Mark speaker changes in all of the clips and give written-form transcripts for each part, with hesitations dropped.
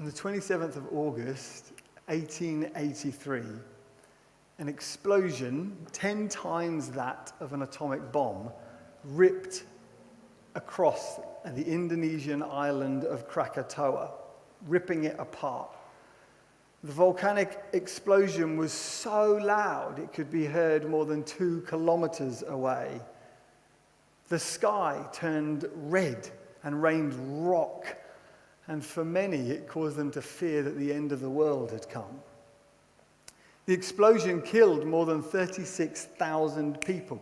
Speaker 1: On the 27th of August, 1883, an explosion 10 times that of an atomic bomb ripped across the Indonesian island of Krakatoa, ripping it apart. The volcanic explosion was so loud it could be heard more than 2 kilometers away. The sky turned red and rained rock, and for many it caused them to fear that the end of the world had come. The explosion killed more than 36,000 people,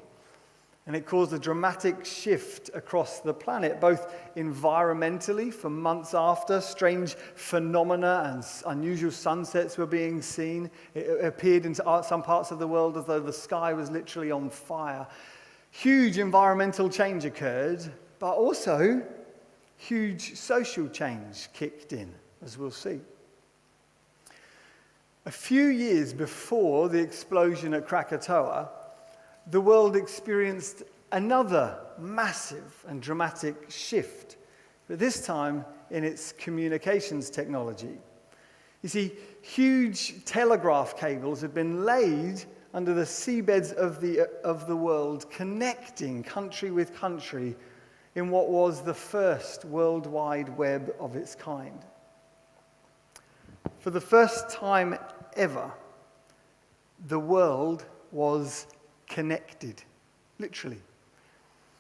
Speaker 1: and it caused a dramatic shift across the planet, both environmentally. For months after, strange phenomena and unusual sunsets were being seen. It appeared in some parts of the world as though the sky was literally on fire. Huge environmental change occurred, but also huge social change kicked in, as we'll see. A few years before the explosion at Krakatoa, the world experienced another massive and dramatic shift, but this time in its communications technology. You see, huge telegraph cables had been laid under the seabeds of the world, connecting country with country in what was the first World Wide Web of its kind. For the first time ever, the world was connected, literally.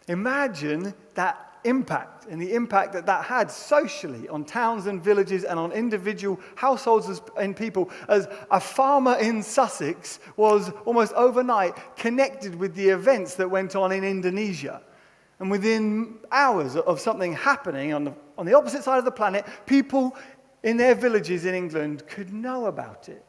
Speaker 1: Imagine that impact and the impact that had socially on towns and villages and on individual households and people, as a farmer in Sussex was almost overnight connected with the events that went on in Indonesia. And within hours of something happening on the opposite side of the planet, people in their villages in England could know about it.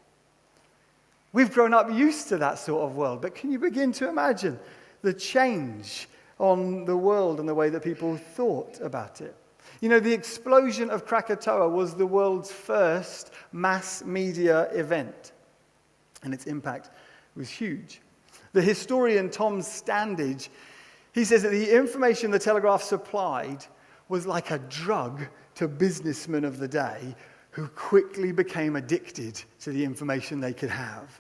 Speaker 1: We've grown up used to that sort of world, but can you begin to imagine the change on the world and the way that people thought about it? You know, the explosion of Krakatoa was the world's first mass media event, and its impact was huge. The historian Tom Standage, he says that the information the telegraph supplied was like a drug to businessmen of the day who quickly became addicted to the information they could have.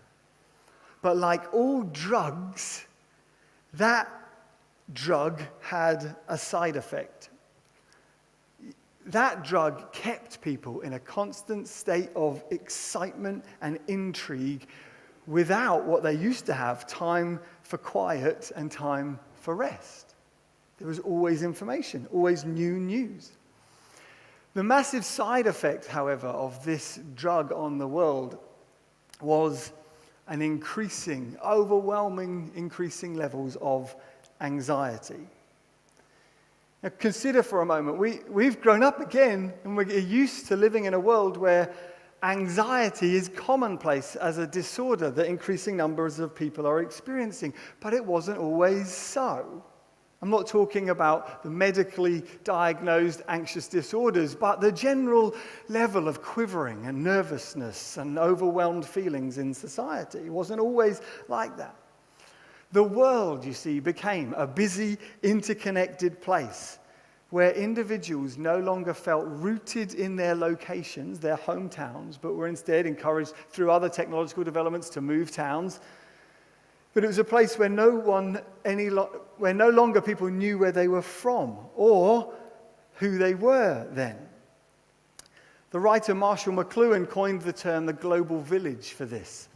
Speaker 1: But like all drugs, that drug had a side effect. That drug kept people in a constant state of excitement and intrigue without what they used to have, time for quiet and time for rest. There was always information, always new news. The massive side effect, however, of this drug on the world was an overwhelming increasing levels of anxiety. Now consider for a moment, we've grown up again and we're used to living in a world where anxiety is commonplace as a disorder that increasing numbers of people are experiencing, but it wasn't always so. I'm not talking about the medically diagnosed anxious disorders, but the general level of quivering and nervousness and overwhelmed feelings in society. It wasn't always like that. The world, you see, became a busy, interconnected place where individuals no longer felt rooted in their locations, their hometowns, but were instead encouraged through other technological developments to move towns. But it was a place where no longer people knew where they were from or who they were then. The writer Marshall McLuhan coined the term the global village for this.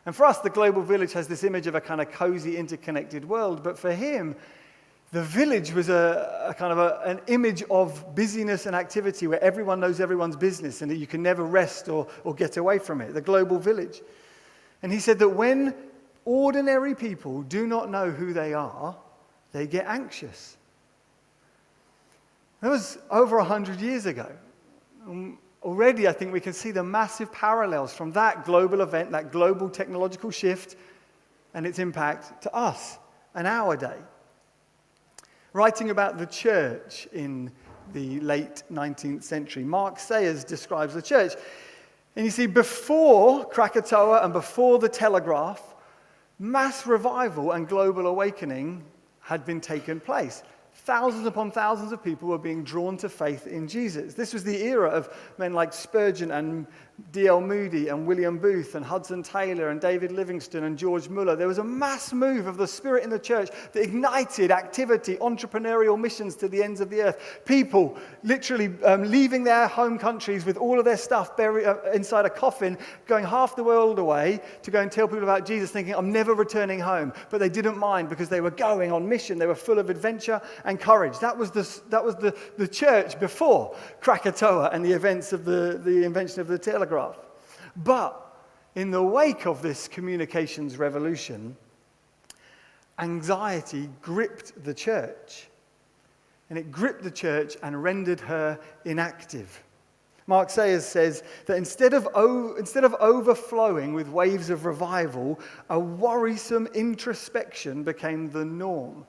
Speaker 1: And for us, the global village has this image of a kind of cozy, interconnected world. But for him, the village was an image of busyness and activity where everyone knows everyone's business and that you can never rest or get away from it, the global village. And he said that when ordinary people do not know who they are, they get anxious. That was over 100 years ago. Already, I think we can see the massive parallels from that global event, that global technological shift, and its impact to us and our day. Writing about the church in the late 19th century, Mark Sayers describes the church. And you see, before Krakatoa and before the telegraph, mass revival and global awakening had been taken place. Thousands upon thousands of people were being drawn to faith in Jesus. This was the era of men like Spurgeon and D.L. Moody and William Booth and Hudson Taylor and David Livingstone and George Muller. There was a mass move of the Spirit in the church that ignited activity, entrepreneurial missions to the ends of the earth. People literally leaving their home countries with all of their stuff buried inside a coffin, going half the world away to go and tell people about Jesus, thinking, I'm never returning home. But they didn't mind because they were going on mission. They were full of adventure and courage. That was the church before Krakatoa and the events of the invention of the telegraph. But in the wake of this communications revolution, anxiety gripped the church. And it gripped the church and rendered her inactive. Mark Sayers says that instead of overflowing with waves of revival, a worrisome introspection became the norm,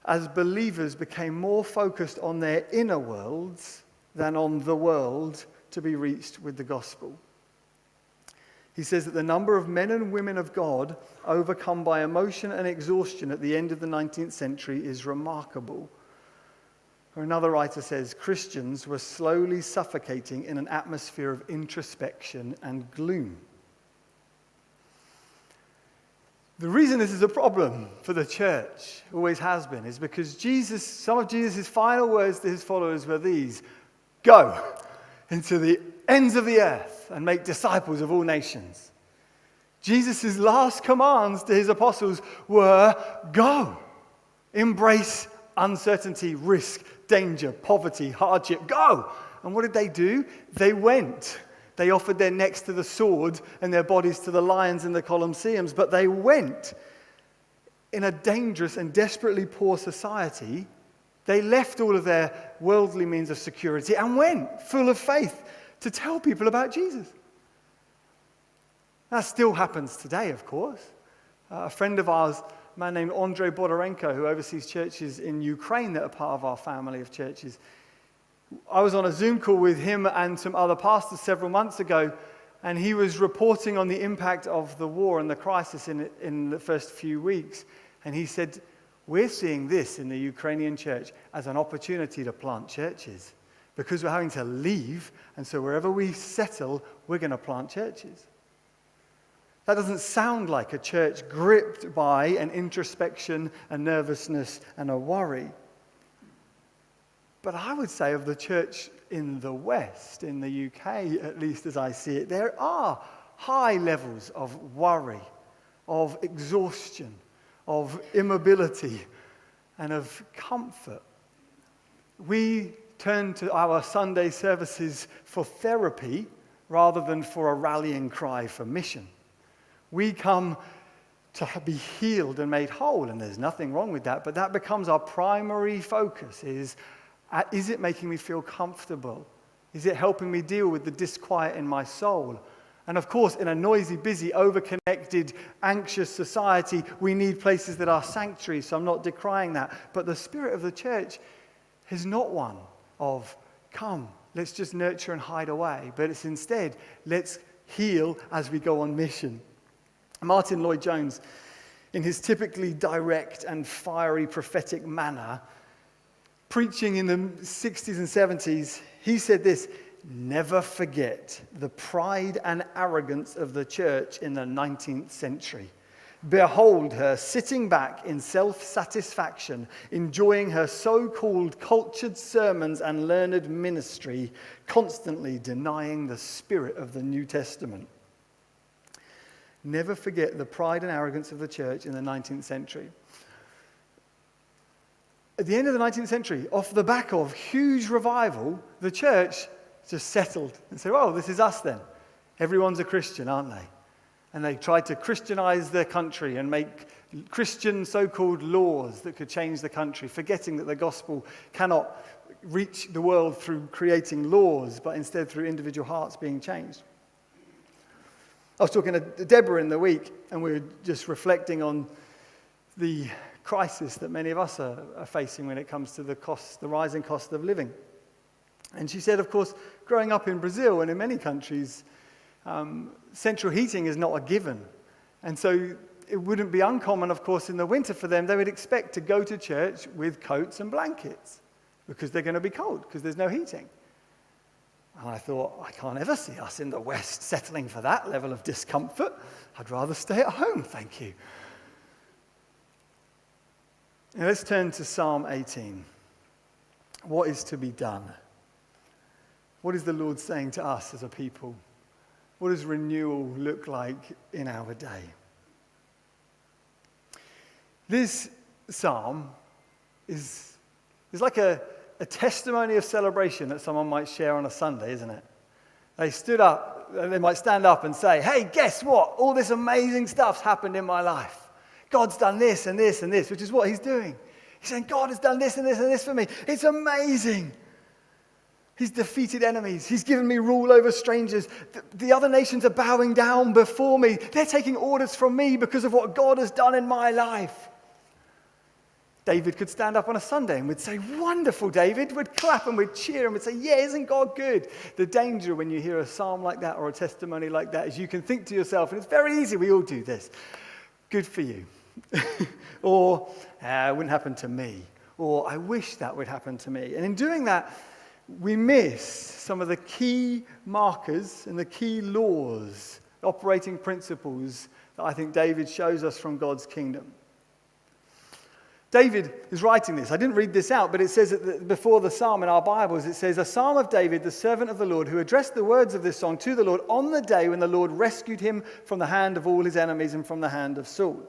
Speaker 1: as believers became more focused on their inner worlds than on the world to be reached with the gospel. He says that the number of men and women of God overcome by emotion and exhaustion at the end of the 19th century is remarkable. Or another writer says, Christians were slowly suffocating in an atmosphere of introspection and gloom. The reason this is a problem for the church, always has been, is because some of Jesus' final words to his followers were these: go into the ends of the earth and make disciples of all nations. Jesus' last commands to his apostles were, go, embrace uncertainty, risk, danger, poverty, hardship, go. And what did they do? They went. They offered their necks to the sword and their bodies to the lions in the Colosseums, but they went. In a dangerous and desperately poor society, they left all of their worldly means of security and went, full of faith, to tell people about Jesus. That still happens today, of course. A friend of ours, a man named Andrei Bodorenko, who oversees churches in Ukraine that are part of our family of churches. I was on a Zoom call with him and some other pastors several months ago, and he was reporting on the impact of the war and the crisis in the first few weeks. And he said, we're seeing this in the Ukrainian church as an opportunity to plant churches because we're having to leave, and so wherever we settle, we're going to plant churches. That doesn't sound like a church gripped by an introspection, a nervousness, and a worry. But I would say of the church in the West, in the UK, at least as I see it, there are high levels of worry, of exhaustion, of immobility, and of comfort. We turn to our Sunday services for therapy rather than for a rallying cry for mission. We come to be healed and made whole, and there's nothing wrong with that, but that becomes our primary focus, is it making me feel comfortable? Is it helping me deal with the disquiet in my soul? And of course, in a noisy, busy, over-connected, anxious society, we need places that are sanctuaries, so I'm not decrying that. But the spirit of the church is not one of, come, let's just nurture and hide away, but it's instead, let's heal as we go on mission. Martin Lloyd-Jones, in his typically direct and fiery prophetic manner, preaching in the 60s and 70s, he said this: never forget the pride and arrogance of the church in the 19th century. Behold her sitting back in self-satisfaction, enjoying her so-called cultured sermons and learned ministry, constantly denying the spirit of the New Testament. Never forget the pride and arrogance of the church in the 19th century. At the end of the 19th century, off the back of huge revival, the church just settled and said, oh, this is us then. Everyone's a Christian, aren't they? And they tried to Christianize their country and make Christian so-called laws that could change the country, forgetting that the gospel cannot reach the world through creating laws, but instead through individual hearts being changed. I was talking to Deborah in the week, and we were just reflecting on the crisis that many of us are facing when it comes to the rising cost of living. And she said, of course, growing up in Brazil and in many countries, central heating is not a given. And so it wouldn't be uncommon, of course, in the winter for them, they would expect to go to church with coats and blankets because they're going to be cold because there's no heating. And I thought, I can't ever see us in the West settling for that level of discomfort. I'd rather stay at home, thank you. Now let's turn to Psalm 18. What is to be done? What is the Lord saying to us as a people? What does renewal look like in our day? This psalm is like a testimony of celebration that someone might share on a Sunday, isn't it? They stood up, they might stand up and say, hey, guess what? All this amazing stuff's happened in my life. God's done this and this and this, which is what he's doing. He's saying, God has done this and this and this for me. It's amazing. He's defeated enemies. He's given me rule over strangers. The other nations are bowing down before me. They're taking orders from me because of what God has done in my life. David could stand up on a Sunday and would say, wonderful, David. We'd clap and we'd cheer and we'd say, yeah, isn't God good? The danger when you hear a psalm like that or a testimony like that is you can think to yourself, and it's very easy, we all do this, good for you. Or, it wouldn't happen to me. Or, I wish that would happen to me. And in doing that, we miss some of the key markers and the key laws, operating principles that I think David shows us from God's kingdom. David is writing this. I didn't read this out, but it says before the psalm in our Bibles, it says, a psalm of David, the servant of the Lord, who addressed the words of this song to the Lord on the day when the Lord rescued him from the hand of all his enemies and from the hand of Saul.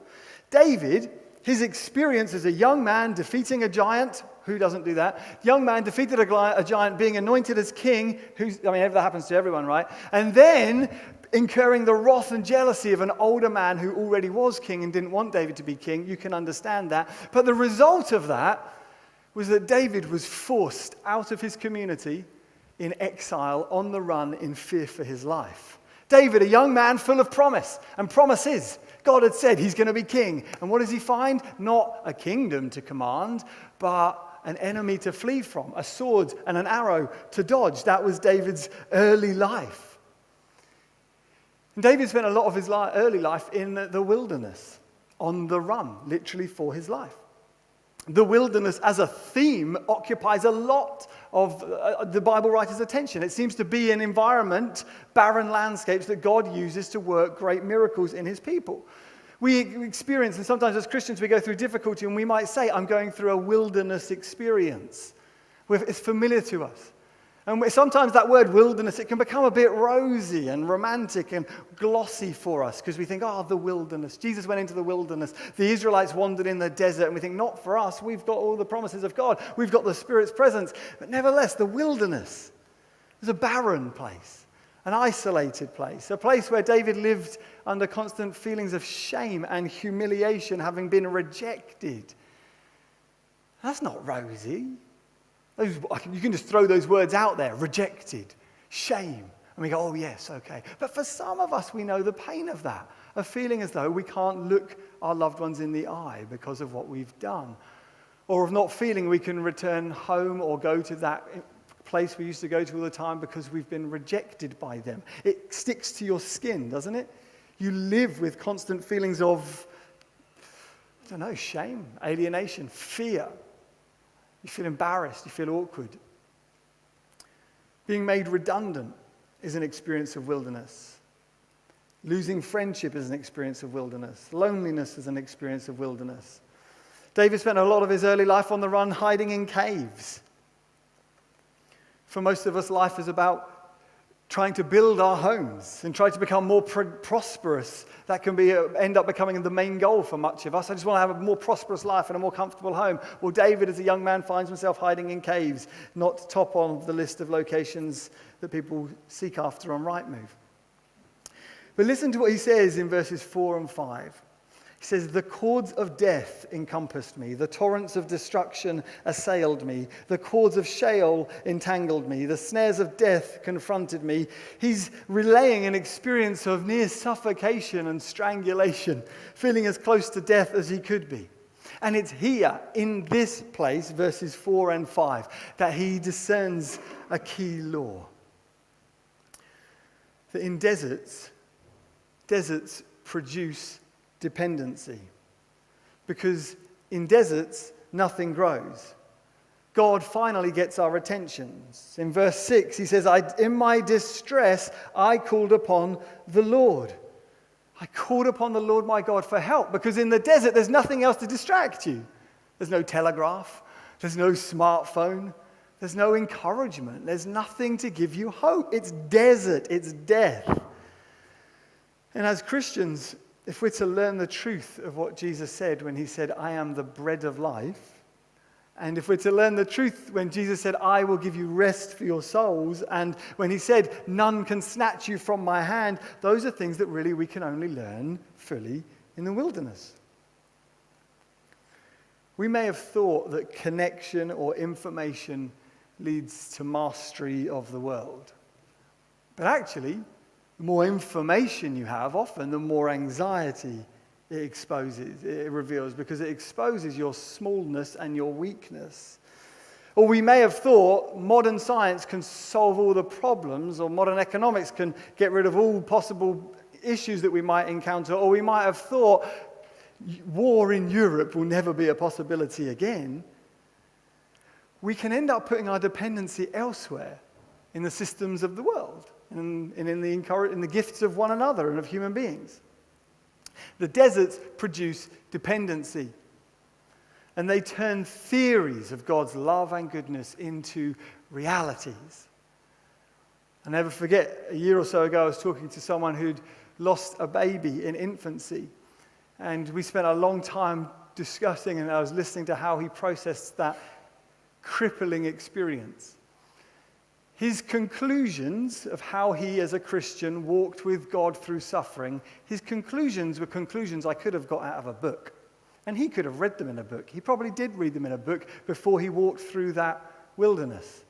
Speaker 1: David, his experience as a young man defeating a giant, who doesn't do that? Young man defeated a giant, being anointed as king, that happens to everyone, right? And then incurring the wrath and jealousy of an older man who already was king and didn't want David to be king. You can understand that. But the result of that was that David was forced out of his community in exile, on the run, in fear for his life. David, a young man full of promise and promises. God had said he's going to be king. And what does he find? Not a kingdom to command, but an enemy to flee from, a sword and an arrow to dodge. That was David's early life. And David spent a lot of his early life in the wilderness, on the run, literally for his life. The wilderness as a theme occupies a lot of the Bible writer's attention. It seems to be an environment, barren landscapes that God uses to work great miracles in his people. We experience, and sometimes as Christians we go through difficulty and we might say, I'm going through a wilderness experience. It's familiar to us. And sometimes that word wilderness, it can become a bit rosy and romantic and glossy for us because we think, the wilderness. Jesus went into the wilderness. The Israelites wandered in the desert, and we think, not for us. We've got all the promises of God. We've got the Spirit's presence. But nevertheless, the wilderness is a barren place, an isolated place, a place where David lived under constant feelings of shame and humiliation, having been rejected. That's not rosy. You can just throw those words out there, rejected, shame. And we go, oh yes, okay. But for some of us, we know the pain of that, of feeling as though we can't look our loved ones in the eye because of what we've done. Or of not feeling we can return home or go to that place we used to go to all the time because we've been rejected by them. It sticks to your skin, doesn't it? You live with constant feelings of, shame, alienation, fear. You feel embarrassed, you feel awkward. Being made redundant is an experience of wilderness. Losing friendship is an experience of wilderness. Loneliness is an experience of wilderness. David spent a lot of his early life on the run, hiding in caves. For most of us, life is about trying to build our homes and try to become more prosperous. That can end up becoming the main goal for much of us. I just want to have a more prosperous life and a more comfortable home. Well, David, as a young man, finds himself hiding in caves, not top on the list of locations that people seek after on Rightmove. But listen to what he says in verses 4 and 5. He says, the cords of death encompassed me. The torrents of destruction assailed me. The cords of Sheol entangled me. The snares of death confronted me. He's relaying an experience of near suffocation and strangulation, feeling as close to death as he could be. And it's here, in this place, verses 4 and 5, that he discerns a key law. That in deserts produce dependency. Because in deserts, nothing grows. God finally gets our attention. In verse 6, he says, in my distress, I called upon the Lord. I called upon the Lord my God for help, because in the desert, there's nothing else to distract you. There's no telegraph. There's no smartphone. There's no encouragement. There's nothing to give you hope. It's desert. It's death. And as Christians, if we're to learn the truth of what Jesus said when he said, I am the bread of life, and if we're to learn the truth when Jesus said, I will give you rest for your souls, and when he said, none can snatch you from my hand, those are things that really we can only learn fully in the wilderness. We may have thought that connection or information leads to mastery of the world. But actually, the more information you have, often the more anxiety it reveals, because it exposes your smallness and your weakness. Or we may have thought modern science can solve all the problems, or modern economics can get rid of all possible issues that we might encounter, or we might have thought war in Europe will never be a possibility again. We can end up putting our dependency elsewhere in the systems of the world and in the gifts of one another and of human beings. The deserts produce dependency, and they turn theories of God's love and goodness into realities. I'll never forget, a year or so ago, I was talking to someone who'd lost a baby in infancy, and we spent a long time discussing, and I was listening to how he processed that crippling experience. His conclusions of how he, as a Christian, walked with God through suffering, his conclusions were conclusions I could have got out of a book. And he could have read them in a book. He probably did read them in a book before he walked through that wilderness.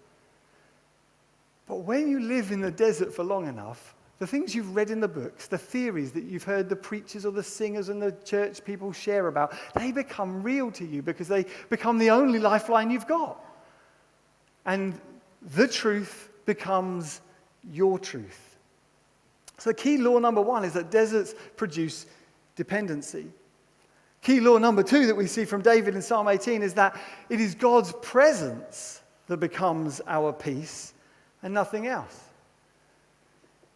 Speaker 1: But when you live in the desert for long enough, the things you've read in the books, the theories that you've heard the preachers or the singers and the church people share about, they become real to you because they become the only lifeline you've got. And the truth becomes your truth. So key law number 1 is that deserts produce dependency. Key law number 2 that we see from David in Psalm 18 is that it is God's presence that becomes our peace and nothing else.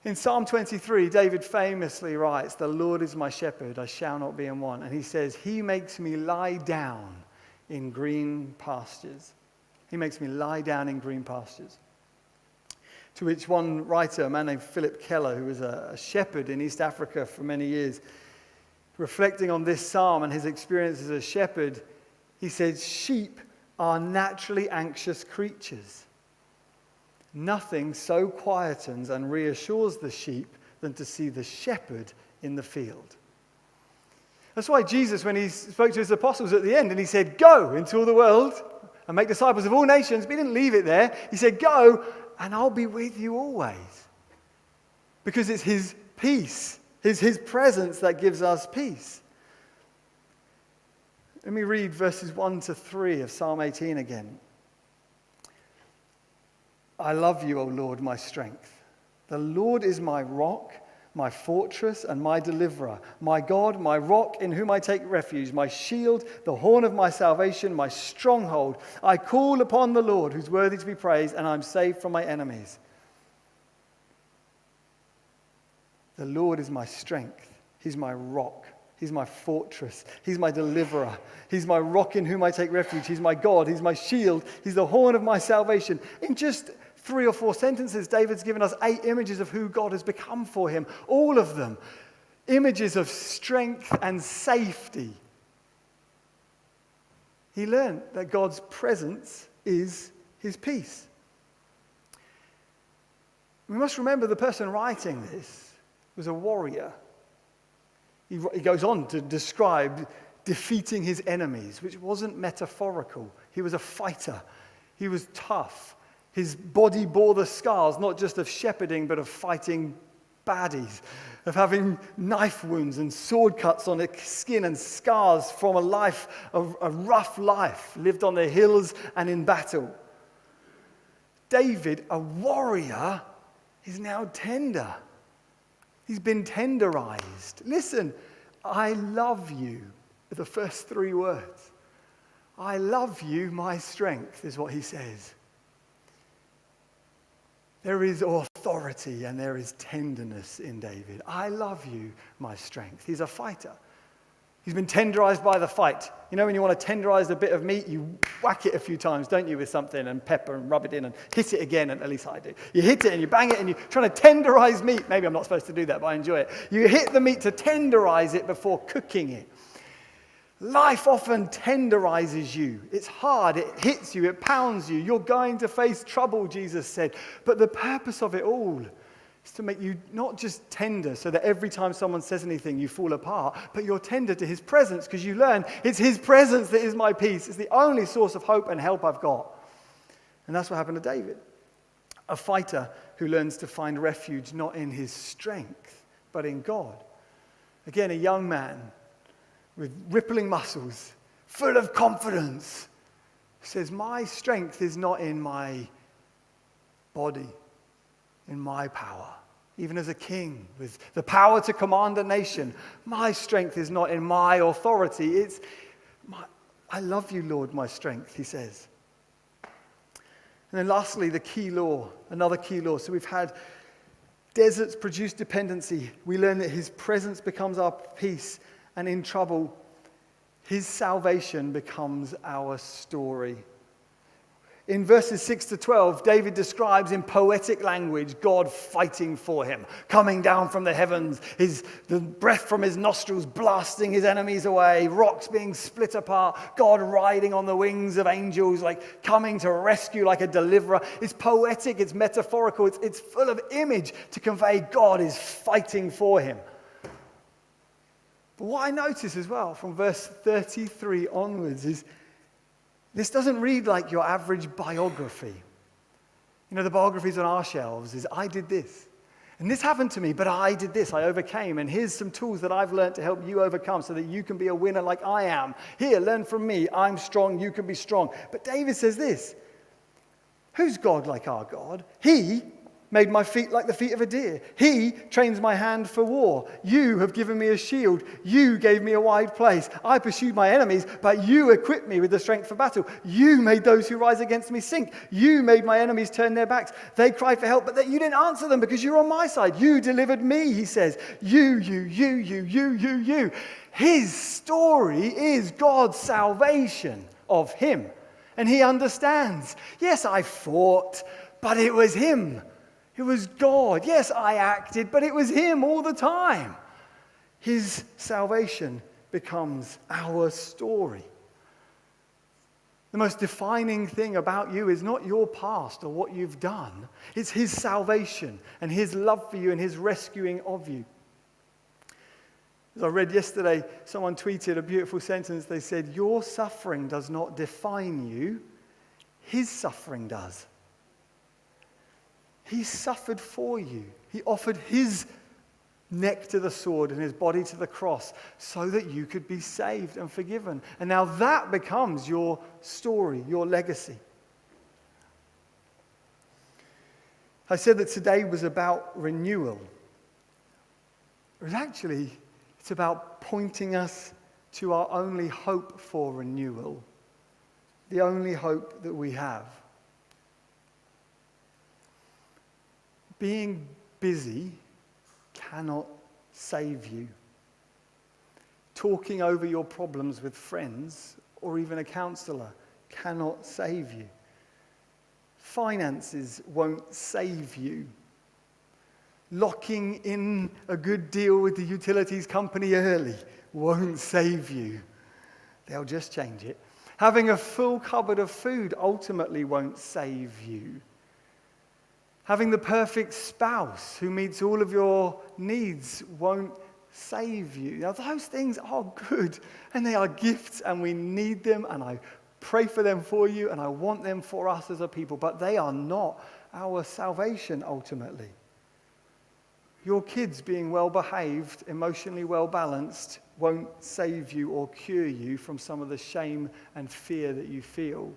Speaker 1: In Psalm 23, David famously writes, "The Lord is my shepherd, I shall not be in want." And he says, "He makes me lie down in green pastures." He makes me lie down in green pastures. To which one writer, a man named Philip Keller, who was a shepherd in East Africa for many years, reflecting on this psalm and his experience as a shepherd, he said, "Sheep are naturally anxious creatures. Nothing so quietens and reassures the sheep than to see the shepherd in the field." That's why Jesus, when he spoke to his apostles at the end and he said, "Go into all the world and make disciples of all nations," but he didn't leave it there. He said, "Go, and I'll be with you always." Because it's his peace, his presence that gives us peace. Let me read verses 1 to 3 of Psalm 18 again. "I love you, O Lord, my strength. The Lord is my rock, my fortress and my deliverer, my God, my rock in whom I take refuge, my shield, the horn of my salvation, my stronghold. I call upon the Lord, who's worthy to be praised, and I'm saved from my enemies." The Lord is my strength. He's my rock. He's my fortress. He's my deliverer. He's my rock in whom I take refuge. He's my God. He's my shield. He's the horn of my salvation. In just 3 or 4 sentences, David's given us 8 images of who God has become for him. All of them images of strength and safety. He learned that God's presence is his peace. We must remember the person writing this was a warrior. He goes on to describe defeating his enemies, which wasn't metaphorical. He was a fighter. He was tough. His body bore the scars, not just of shepherding, but of fighting baddies, of having knife wounds and sword cuts on his skin and scars from a rough life lived on the hills and in battle. David, a warrior, is now tender. He's been tenderized. Listen, I love you, the first three words. I love you, my strength, is what he says. There is authority and there is tenderness in David. I love you, my strength. He's a fighter. He's been tenderized by the fight. You know when you want to tenderize a bit of meat, you whack it a few times, don't you, with something and pepper and rub it in and hit it again, and at least I do. You hit it and you bang it and you're trying to tenderize meat. Maybe I'm not supposed to do that, but I enjoy it. You hit the meat to tenderize it before cooking it. Life often tenderizes you. It's hard. It hits you. It pounds you. You're going to face trouble, Jesus said. But the purpose of it all is to make you not just tender so that every time someone says anything you fall apart, but you're tender to his presence because you learn it's his presence that is my peace. It's the only source of hope and help I've got. And that's what happened to David. A fighter who learns to find refuge not in his strength, but in God. Again, a young man with rippling muscles, full of confidence, says, my strength is not in my body, in my power. Even as a king with the power to command a nation, my strength is not in my authority. It's I love you, Lord, my strength, he says. And then lastly, the key law, another key law. So we've had deserts produce dependency. We learn that his presence becomes our peace. And in trouble, his salvation becomes our story. In verses 6 to 12, David describes in poetic language God fighting for him, coming down from the heavens, the breath from his nostrils blasting his enemies away, rocks being split apart, God riding on the wings of angels, like coming to rescue like a deliverer. It's poetic, it's metaphorical, it's full of image to convey God is fighting for him. But what I notice as well from verse 33 onwards is this doesn't read like your average biography. You know, the biographies on our shelves is, I did this. And this happened to me, but I did this. I overcame. And here's some tools that I've learned to help you overcome so that you can be a winner like I am. Here, learn from me. I'm strong. You can be strong. But David says this. Who's God like our God? He made my feet like the feet of a deer. He trains my hand for war. You have given me a shield. You gave me a wide place. I pursued my enemies, but you equipped me with the strength for battle. You made those who rise against me sink. You made my enemies turn their backs. They cried for help, but you didn't answer them because you're on my side. You delivered me, he says. You. His story is God's salvation of him. And he understands. Yes, I fought, but it was him. It was God. Yes, I acted, but it was him all the time. His salvation becomes our story. The most defining thing about you is not your past or what you've done. It's his salvation and his love for you and his rescuing of you. As I read yesterday, someone tweeted a beautiful sentence. They said, your suffering does not define you. His suffering does. He suffered for you. He offered his neck to the sword and his body to the cross so that you could be saved and forgiven. And now that becomes your story, your legacy. I said that today was about renewal. It's about pointing us to our only hope for renewal, the only hope that we have. Being busy cannot save you. Talking over your problems with friends or even a counselor cannot save you. Finances won't save you. Locking in a good deal with the utilities company early won't save you. They'll just change it. Having a full cupboard of food ultimately won't save you. Having the perfect spouse who meets all of your needs won't save you. Now, those things are good, and they are gifts, and we need them, and I pray for them for you, and I want them for us as a people, but they are not our salvation ultimately. Your kids being well-behaved, emotionally well-balanced, won't save you or cure you from some of the shame and fear that you feel.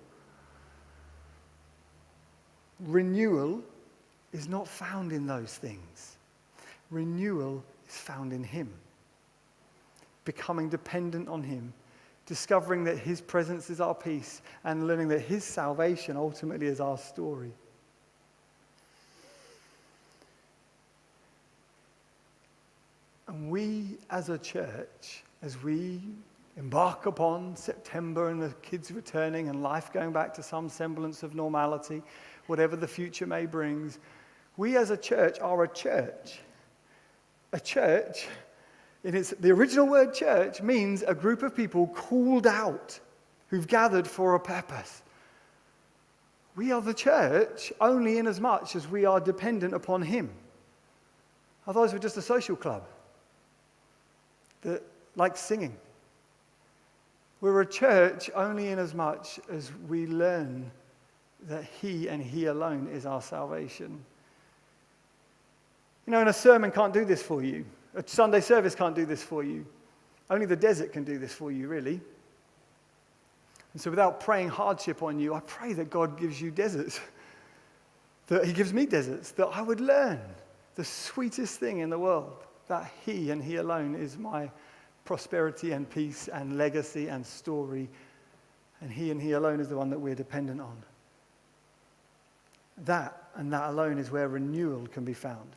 Speaker 1: Renewal is not found in those things. Renewal is found in him. becoming dependent on him, discovering that his presence is our peace, and learning that his salvation ultimately is our story. And we as a church, as we embark upon September and the kids returning and life going back to some semblance of normality, whatever the future may bring, we as a church are a church. A church, the original word church means a group of people called out who've gathered for a purpose. We are the church only in as much as we are dependent upon him. Otherwise we're just a social club that likes singing. We're a church only in as much as we learn that he and he alone is our salvation. You know, and a sermon can't do this for you. A Sunday service can't do this for you. Only the desert can do this for you, really. And so without praying hardship on you, I pray that God gives you deserts. That he gives me deserts. That I would learn the sweetest thing in the world. That he and he alone is my prosperity and peace and legacy and story. And he alone is the one that we're dependent on. That and that alone is where renewal can be found.